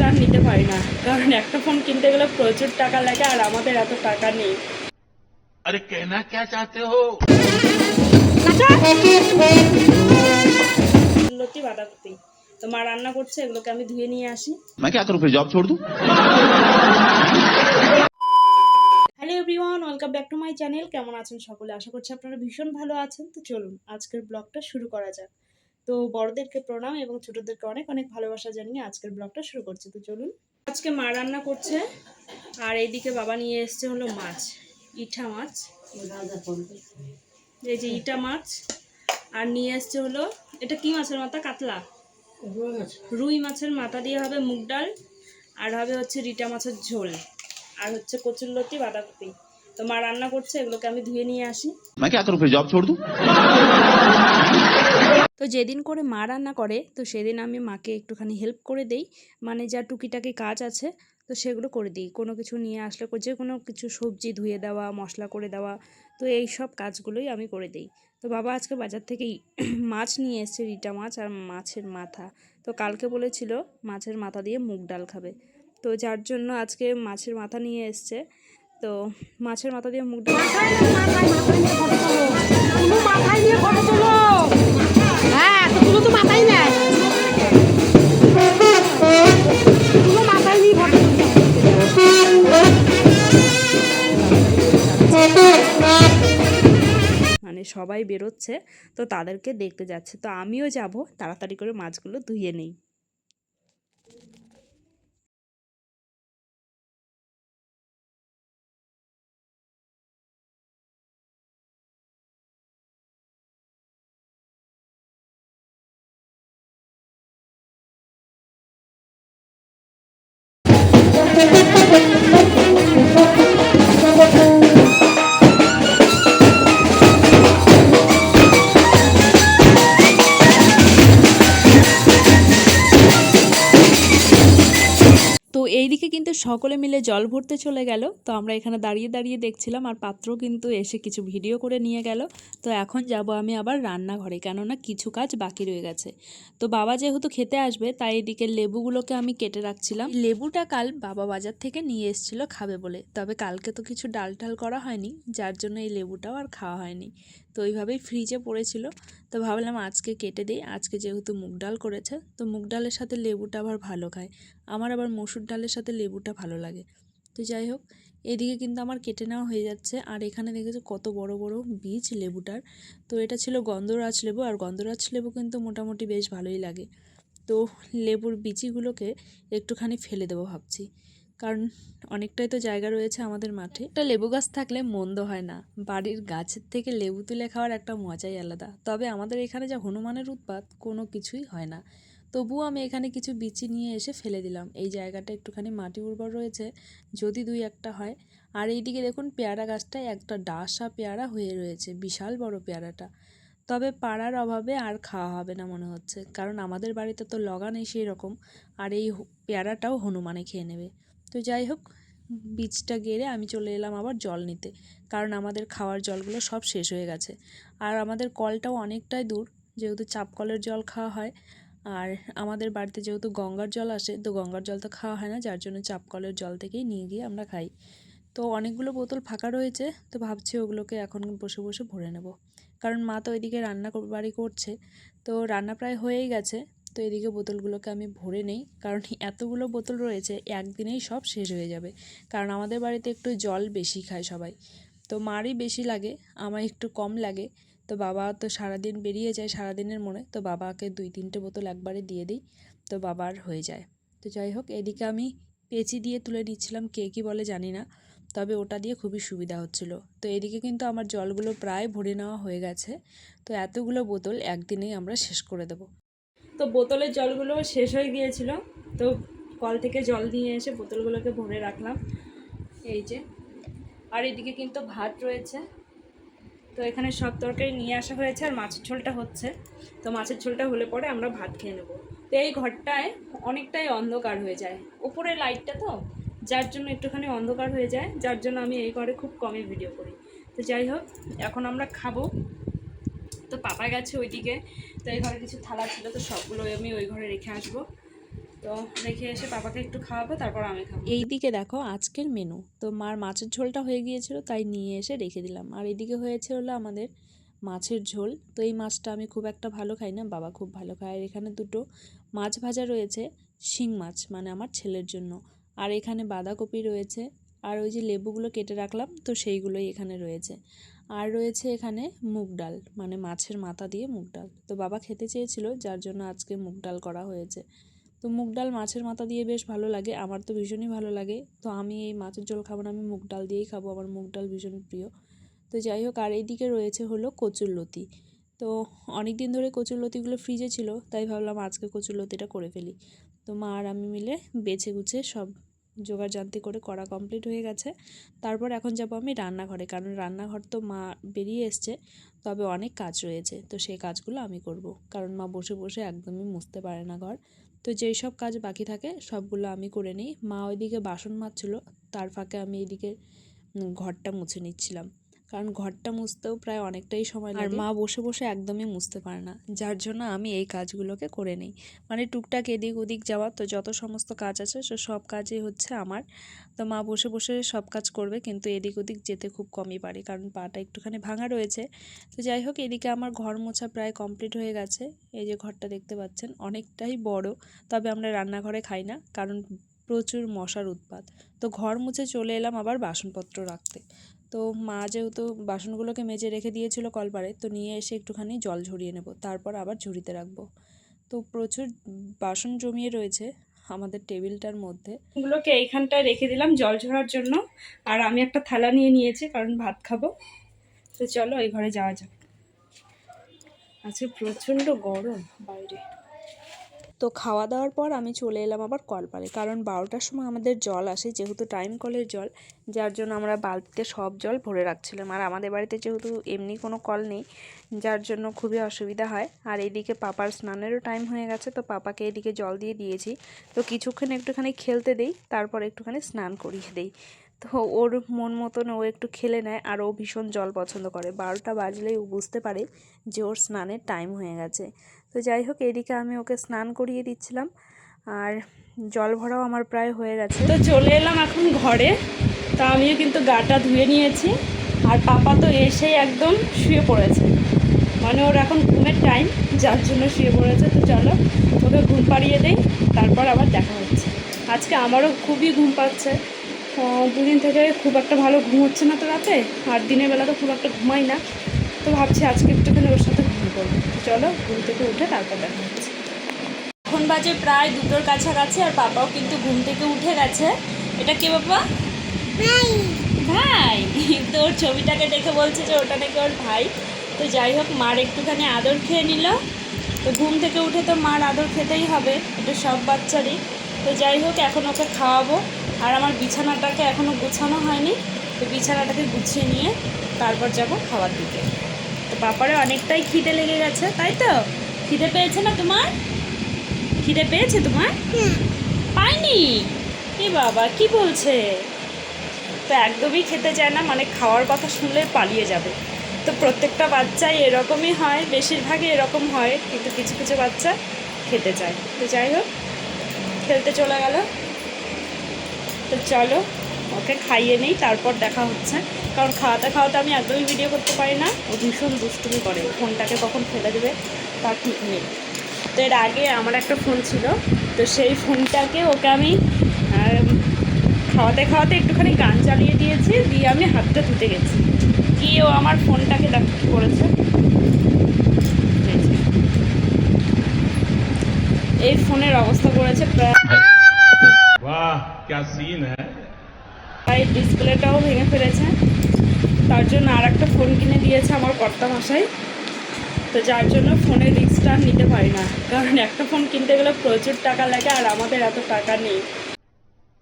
আর নিতে পারি না, কারণ একটা ফোন কিনতে গেলে প্রচুর টাকা লাগে আর আমাদের এত টাকা নেই। अरे कहना क्या चाहते हो? লতি বাঁধাকপি তো মা রান্না করছে, এগুলোকে আমি ধুয়ে নিয়ে আসি। मैं क्या करूं फिर जॉब छोड़ दूं? Hello everyone, welcome back to my channel. কেমন আছেন সকলে? আশা করছি আপনারা ভীষণ ভালো আছেন। তো চলুন আজকের ব্লগটা শুরু করা যাক। তো বড়দেরকে প্রণাম এবং ছোটদেরকে অনেক অনেক ভালোবাসা জানিয়ে আজকের ব্লগটা শুরু করছি। তো চলুন, আজকে মা রান্না করছে আর এইদিকে বাবা নিয়ে এসছে হলো মাছ, ইটা মাছ। এই যে ইটা মাছ, আর নিয়ে এসছে হলো এটা কি মাছের মাথা? কাতলা, রুই মাছের মাথা দিয়ে হবে মুগ ডাল, আর হবে হচ্ছে রিটা মাছের ঝোল, আর হচ্ছে কচুরলতি বাঁধাকপি। তো মা রান্না করছে, এগুলোকে আমি ধুয়ে নিয়ে আসি। मैं क्या करूं फिर जॉब छोड़ दूं? তো যেদিন করে মা রান্না করে তো সেদিন আমি মাকে একটুখানি হেল্প করে দেই, মানে যা টুকিটাকি কাজ আছে তো সেগুলো করে দিই। কোনো কিছু নিয়ে আসলে যে কোনো কিছু সবজি ধুয়ে দেওয়া, মশলা করে দেওয়া, তো এই সব কাজগুলোই আমি করে দিই। তো বাবা আজকে বাজার থেকেই মাছ নিয়ে এসছে, রিটা মাছ আর মাছের মাথা। তো কালকে বলেছিল মাছের মাথা দিয়ে মুগ ডাল খাবে, তো যার জন্য আজকে মাছের মাথা নিয়ে এসছে। তো মাছের মাথা দিয়ে মুগ ডাল মানে সবাই বেরোচ্ছে, তো তাদেরকে দেখতে যাচ্ছে। তো আমিও যাব, তাড়াতাড়ি করে মাছগুলো ধুয়ে নেই। তো এইদিকে কিন্তু সকলে মিলে জল ভরতে চলে গেল। তো আমরা এখানে দাঁড়িয়ে দাঁড়িয়ে দেখছিলাম, আর পাত্র কিন্তু এসে কিছু ভিডিও করে নিয়ে গেল। তো এখন যাব আমি আবার রান্নাঘরে, কেননা কিছু কাজ বাকি রয়ে গেছে। তো বাবা যেহেতু খেতে আসবে তাই এদিকে লেবুগুলোকে আমি কেটে রাখছিলাম। লেবুটা কাল বাবা বাজার থেকে নিয়ে এসেছিল খাবে বলে, তবে কালকে তো কিছু ডাল টাল করা হয়নি, যার জন্য এই লেবুটাও আর খাওয়া হয়নি। তো ওইভাবেই ফ্রিজে পড়েছিল। তো ভাবলাম আজকে কেটে দিই, আজকে যেহেতু মুগ ডাল করেছে তো মুগ ডালের সাথে লেবুটা আবার ভালো খায়। আমার আবার মসুর ডালের সাথে লেবুটা ভালো লাগে। তো যাই হোক, এদিকে কিন্তু আমার কেটে নেওয়া হয়ে যাচ্ছে। আর এখানে দেখেছো কত বড় বড় বীজ লেবুটার। তো এটা ছিল গন্ধরাজ লেবু, আর গন্ধরাজ লেবু কিন্তু মোটামুটি বেশ ভালোই লাগে। তো লেবুর বিচিগুলোকে একটুখানি ফেলে দেবো ভাবছি, কারণ অনেকটাই তো জায়গা রয়েছে আমাদের মাঠে। একটা লেবু গাছ থাকলে মন্দ হয় না, বাড়ির গাছের থেকে লেবু তুলে খাওয়ার একটা মজাই আলাদা। তবে আমাদের এখানে যা হনুমানের উৎপাত, কোনো কিছুই হয় না। তবুও আমি এখানে কিছু বিচি নিয়ে এসে ফেলে দিলাম। এই জায়গাটা একটুখানি মাটি উর্বর রয়েছে, যদি দুই একটা হয়। আর এইদিকে দেখুন পেয়ারা গাছটায় একটা ডাসা পেয়ারা হয়ে রয়েছে, বিশাল বড় পেয়ারাটা। তবে পাড়ার অভাবে আর খাওয়া হবে না মনে হচ্ছে, কারণ আমাদের বাড়িতে তো লগা নেই সেই রকম। আর এই পেয়ারাটাও হনুমানে খেয়ে নেবে। তো যাই হোক, বীজটা গেড়ে আমি চলে এলাম আবার জল নিতে, কারণ আমাদের খাওয়ার জলগুলো সব শেষ হয়ে গেছে। আর আমাদের কলটাও অনেকটাই দূর, যেহেতু চাপ কলের জল খাওয়া হয়। আর আমাদের বাড়িতে যেহেতু গঙ্গার জল আসে, তো গঙ্গার জল তো খাওয়া হয় না, যার জন্য চাপ কলের জল থেকেই নিয়ে গিয়ে আমরা খাই। তো অনেকগুলো বোতল ফাঁকা রয়েছে, তো ভাবছি ওগুলোকে এখন বসে বসে ভরে নেব, কারণ মা তো এদিকে রান্না বাড়ি করছে। তো রান্না প্রায় হয়েই গেছে। তো এদিকে বোতলগুলোকে আমি ভরে নেই, কারণ এতগুলো বোতল রয়েছে একদিনেই সব শেষ হয়ে যাবে। কারণ আমাদের বাড়িতে একটু জল বেশি খায় সবাই, তো মারই বেশি লাগে, আমার একটু কম লাগে। তো বাবা তো সারাদিন বেরিয়ে যায় সারাদিনের মনে, তো বাবাকে 2-3টে বোতল একবারে দিয়ে দিই, তো বাবার হয়ে যায়। তো যাই হোক, এদিকে আমি পেঁচি দিয়ে তুলে নিচ্ছিলাম, কে কী বলে জানি না, তবে ওটা দিয়ে খুবই সুবিধা হচ্ছিল। তো এদিকে কিন্তু আমার জলগুলো প্রায় ভরে নেওয়া হয়ে গেছে। তো এতগুলো বোতল একদিনেই আমরা শেষ করে দেব। তো বোতলের জলগুলো শেষ হয়ে গিয়েছিল, তো কল থেকে জল নিয়ে এসে বোতলগুলোকে ভরে রাখলাম, এই যে। আর এদিকে কিন্তু ভাত রয়েছে, তো এখানে সব তরকারি নিয়ে আসা হয়েছে, আর মাছের ঝোলটা হচ্ছে। তো মাছের ঝোলটা হলে পরে আমরা ভাত খেয়ে নেব। তো এই ঘরটায় অনেকটাই অন্ধকার হয়ে যায়, উপরে লাইটটা তো, যার জন্য একটুখানি অন্ধকার হয়ে যায়, যার জন্য আমি এই ঘরে খুব কমই ভিডিও করি। তো যাই হোক, এখন আমরা খাবো। তো পাপা গেছে ওইদিকে, তো এই ঘরে কিছু থালা ছিল, তো সবগুলো আমি ওই ঘরে রেখে আসবো। তো তো রেখে এসে পাপাকে একটু খাওয়াবো, তারপর আমি খাবো। এইদিকে দেখো আজকের মেনু, তো মার মাছের ঝোলটা হয়ে গিয়েছিল তাই নিয়ে এসে রেখে দিলাম। আর এইদিকে হয়েছে হলো আমাদের মাছের ঝোল। তো এই মাছটা আমি খুব একটা ভালো খাই না, বাবা খুব ভালো খায়। আর এখানে দুটো মাছ ভাজা রয়েছে, শিং মাছ, মানে আমার ছেলের জন্য। আর এখানে বাঁধাকপি রয়েছে, আর ওই যে লেবুগুলো কেটে রাখলাম তো সেইগুলোই এখানে রয়েছে। আর রয়েছে এখানে মুগ ডাল, মানে মাছের মাথা দিয়ে মুগ ডাল। তো বাবা খেতে চেয়েছিল, যার জন্য আজকে মুগ ডাল করা হয়েছে। তো মুগ ডাল মাছের মাথা দিয়ে বেশ ভালো লাগে, আমার তো ভীষণই ভালো লাগে। তো আমি এই মাছের ঝোল খাবো না, আমি মুগ ডাল দিয়েই খাবো, আমার মুগ ডাল ভীষণ প্রিয়। তো যাই হোক, আর এইদিকে রয়েছে হলো কচুরলতি। তো অনেক দিন ধরে কচুরলতিগুলো ফ্রিজে ছিল, তাই ভাবলাম আজকে কচুরলতিটা করে ফেলি। তো মা আর আমি মিলে বেছে গুছে সব জোগাড় জান্তি করে করা কমপ্লিট হয়ে গেছে। তারপর এখন যাব আমি রান্নাঘরে, কারণ রান্নাঘর তো মা বেরিয়ে এসছে, তবে অনেক কাজ রয়েছে, তো সেই কাজগুলো আমি করব, কারণ মা বসে বসে একদমই মুছতে পারে না ঘর। তো যেই সব কাজ বাকি থাকে সবগুলো আমি করে নিই। মা ওইদিকে বাসন মাজছিল, তার ফাঁকে আমি এইদিকে ঘরটা মুছে নিচ্ছিলাম, কারণ ঘরটা মুছতেও প্রায় অনেকটাই সময় লাগে। আর মা বসে বসে একদমই মুছতে পারে না, যার জন্য আমি এই কাজগুলোকে করে নিই। মানে টুকটাক এদিক ওদিক যাওয়া, তো যত সমস্ত কাজ আছে সব কাজই হচ্ছে আমার। তো মা বসে বসে সব কাজ করবে, কিন্তু এদিক ওদিক যেতে খুব কমই পারে, কারণ পাটা একটুখানি ভাঙা রয়েছে। তো যাই হোক, এদিকে আমার ঘর মোছা প্রায় কমপ্লিট হয়ে গেছে। এই যে ঘরটা দেখতে পাচ্ছেন অনেকটাই বড়, তবে আমরা রান্নাঘরে খাই না, কারণ প্রচুর মশার উৎপাত। তো ঘর মুছে চলে এলাম আবার বাসনপত্র রাখতে। তো মা যেহেতু বাসনগুলোকে মেজে রেখে দিয়েছিল কলপারে, তো নিয়ে এসে একটুখানি জল ঝরিয়ে নেব, তারপর আবার ঝুড়িতে রাখবো। তো প্রচুর বাসন জমিয়ে রয়েছে আমাদের টেবিলটার মধ্যে। এগুলোকে এইখানটায় রেখে দিলাম জল ঝরার জন্য, আর আমি একটা থালা নিয়ে নিয়েছি কারণ ভাত খাবো। তো চলো এই ঘরে যাওয়া যাক। আজকে প্রচণ্ড গরম বাইরে। তো খাওয়া দাওয়ার পর আমি চলে এলাম আবার কলপারে, কারণ 12টার সময় আমাদের জল আসে, যেহেতু টাইম কলের জল, যার জন্য আমরা বালতিতে সব জল ভরে রাখছিলাম। আর আমাদের বাড়িতে যেহেতু এমনি কোনো কল নেই, যার জন্য খুবই অসুবিধা হয়। আর এদিকে পাপার স্নানেরও টাইম হয়ে গেছে, তো পাপাকে এদিকে জল দিয়ে দিয়েছি। তো কিছুক্ষণ একটুখানি খেলতে দেই, তারপর একটুখানি স্নান করিয়ে দেই। তো ওর মন মতন ও একটু খেলে নেয়, আর ও ভীষণ জল পছন্দ করে। 12টা বাজলেই ও বুঝতে পারে যে ওর স্নানের টাইম হয়ে গেছে। তো যাই হোক, এদিকে আমি ওকে স্নান করিয়ে দিচ্ছিলাম, আর জল ভরাও আমার প্রায় হয়ে গেছে। তো চলে এলাম এখন ঘরে। তো আমিও কিন্তু গাটা ধুয়ে নিয়েছি, আর পাপা তো এসেই একদম শুয়ে পড়েছে, মানে ওর এখন ঘুমের টাইম, যার জন্য শুয়ে পড়েছে। তো চলো ওকে ঘুম পাড়িয়ে দেই, তারপর আবার দেখা হচ্ছে। আজকে আমারও খুবই ঘুম পাচ্ছে, দুদিন থেকে খুব একটা ভালো ঘুম হচ্ছে না তো রাতে, আর দিনের বেলা তো খুব একটা ঘুমাই না। তো ভাবছি আজকে একটুখানি ওর সাথে ঘুম করবো। তো চলো ঘুম থেকে উঠে তারপর দেখা হচ্ছে। এখন বাজে প্রায় 2টোর কাছাকাছি, আর পাপাও কিন্তু ঘুম থেকে উঠে গেছে। এটা কে বাবা? ভাই। ভাই তো ওর ছবিটাকে দেখে বলছে যে ওটা নাকি ওর ভাই। তো যাই হোক, মার একটুখানি আদর খেয়ে নিল। তো ঘুম থেকে উঠে তো মার আদর খেতেই হবে, এটা সব বাচ্চারই। তো যাই হোক, এখন ওকে খাওয়াবো। আর আমার বিছানাটাকে এখনও গুছানো হয়নি, তো বিছানাটাকে গুছিয়ে নিয়ে তারপর যাব খাওয়ার দিকে। তো পাপারে অনেকটাই খিদে লেগে গেছে, তাই তো? খিদে পেয়েছে না তোমার? খিদে পেয়েছে তোমার? পাইনি? এ বাবা কি বলছে! তো একদমই খেতে চায় না, মানে খাওয়ার কথা শুনলে পালিয়ে যাবে। তো প্রত্যেকটা বাচ্চাই এরকমই হয়, বেশিরভাগই এরকম হয়, কিন্তু কিছু কিছু বাচ্চা খেতে চায়। তো যাই হোক, খেলতে চলে গেল। তো চলো ওকে খাইয়ে নিই, তারপর দেখা হচ্ছে। কারণ খাওয়াতে খাওয়াতে আমি একদমই ভিডিও করতে পারি না, ও ভীষণ দুষ্টুমি করে, ফোনটাকে কখন ফেলে দেবে তার ঠিক নেই। তো এর আগে আমার একটা ফোন ছিল, তো সেই ফোনটাকে ওকে আমি খাওয়াতে খাওয়াতে একটুখানি গান চালিয়ে দিয়েছি, দিয়ে আমি হাতটা ধুতে গেছি, গিয়ে ও আমার ফোনটাকে দেখো কী করেছে। এই ফোনের অবস্থা করেছে वाह क्या सीन है। প্রায় ডিসপ্লেটাও ভেঙে ফেলেছে। তার জন্য আর একটা ফোন কিনে দিয়েছে আমার কর্তা মশাই। তো যার জন্য ফোনের রিস্কটা নিতে পারি না, কারণ একটা ফোন কিনতে গেলে প্রচুর টাকা লাগে, আর আমাদের এত টাকা নেই।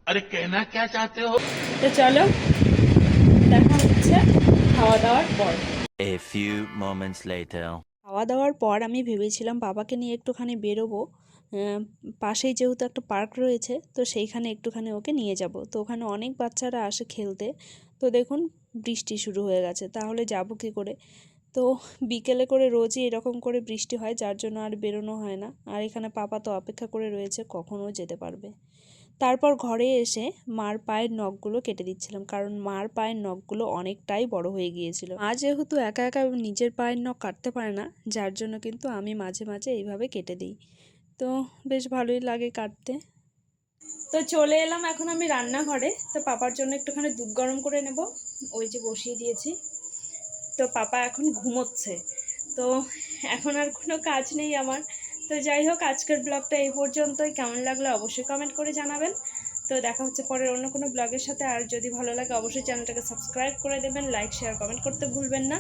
अरे कहना क्या चाहते हो। তো চলো দেখা হচ্ছে খাওয়া দাওয়ার পর। A few moments later. খাওয়া দাওয়ার পর আমি ভেবেছিলাম বাবাকে নিয়ে একটুখানি বেরোবো, পাশেই যেহেতু একটা পার্ক রয়েছে, তো সেইখানে একটুখানি ওকে নিয়ে যাব। তো ওখানে অনেক বাচ্চারা আসে খেলতে। তো দেখুন বৃষ্টি শুরু হয়ে গেছে, তাহলে যাব কী করে? তো বিকেলে করে রোজই এরকম করে বৃষ্টি হয়, যার জন্য আর বেরোনো হয় না। আর এখানে পাপা তো অপেক্ষা করে রয়েছে কখনও যেতে পারবে। তারপর ঘরে এসে মার পায়ের নখগুলো কেটে দিচ্ছিলাম, কারণ মার পায়ের নখগুলো অনেকটাই বড় হয়ে গিয়েছিল। মা যেহেতু একা একা নিজের পায়ের নখ কাটতে পারে না, যার জন্য কিন্তু আমি মাঝে মাঝে এইভাবে কেটে দিই। তো বেশ ভালোই লাগে কাটতে। তো চলে এলাম এখন আমি রান্নাঘরে। তো পাপার জন্য একটুখানি দুধ গরম করে নেব, ওই যে বসিয়ে দিয়েছি। তো পাপা এখন ঘুমোচ্ছে, তো এখন আর কোনো কাজ নেই আমার। তো যাই হোক, আজকের ব্লগটা এই পর্যন্তই। কেমন লাগলো অবশ্যই কমেন্ট করে জানাবেন। তো দেখা হচ্ছে পরের অন্য কোনো ব্লগের সাথে। আর যদি ভালো লাগে অবশ্যই চ্যানেলটাকে সাবস্ক্রাইব করে দেবেন, লাইক শেয়ার কমেন্ট করতে ভুলবেন না।